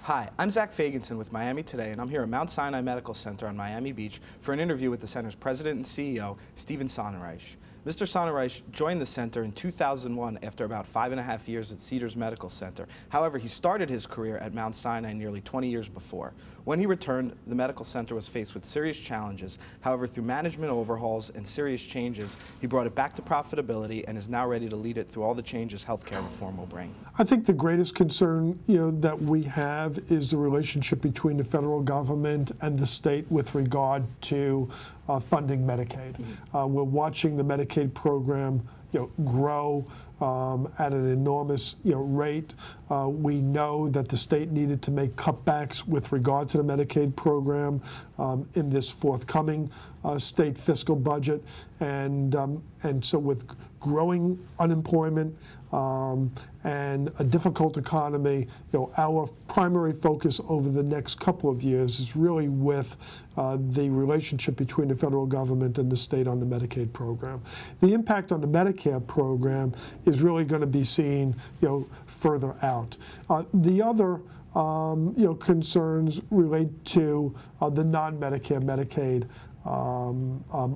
Hi, I'm Zach Fagenson with Miami Today, and I'm here at Mount Sinai Medical Center on Miami Beach for an interview with the center's president and CEO, Stephen Sonenreich. Mr. Sonenreich joined the center in 2001 after about 5.5 years at Cedars Medical Center. However, he started his career at Mount Sinai nearly 20 years before. When he returned, the medical center was faced with serious challenges. However, through management overhauls and serious changes, he brought it back to profitability and is now ready to lead it through all the changes healthcare reform will bring. I think the greatest concern, that we have is the relationship between the federal government and the state with regard to funding Medicaid. We're watching the Medicaid program grow at an enormous rate. We know that the state needed to make cutbacks with regard to the Medicaid program in this forthcoming state fiscal budget, and so with growing unemployment and a difficult economy, our primary focus over the next couple of years is really with the relationship between the federal government and the state on the Medicaid program. The impact on the Medicare program is really going to be seen, further out. The other concerns relate to the non-Medicare Medicaid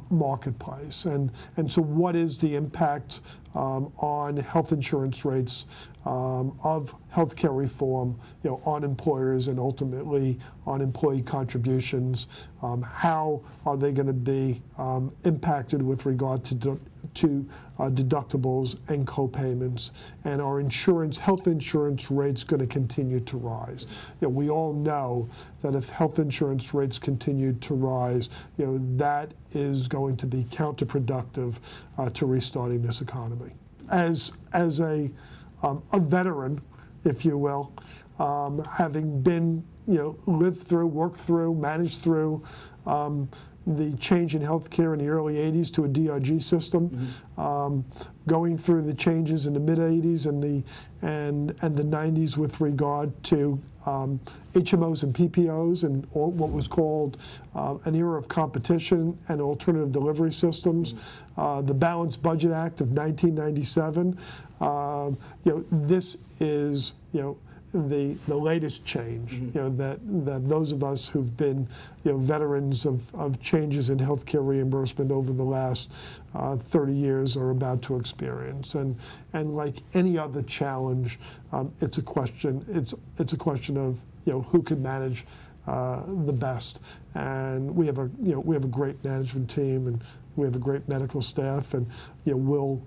marketplace, and so what is the impact on health insurance rates of healthcare reform, on employers and ultimately on employee contributions? How are they going to be impacted with regard to deductibles and co-payments? And are health insurance rates going to continue to rise? We all know that if health insurance rates continue to rise, that is going to be counterproductive to restarting this economy. As a veteran, if you will, having been, lived through, worked through, managed through the change in healthcare in the early 80s to a DRG system, going through the changes in the mid 80s and the 90s with regard to HMOs and PPOs and what was called an era of competition and alternative delivery systems. The Balanced Budget Act of 1997. This is the latest change. That those of us who've been veterans of changes in healthcare reimbursement over the last 30 years are about to experience. And like any other challenge, it's a question of who can manage the best. And we have a great management team, and we have a great medical staff, and we'll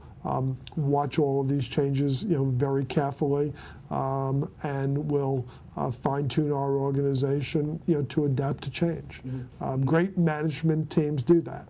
watch all of these changes very carefully, and we'll fine-tune our organization to adapt to change. Great management teams do that.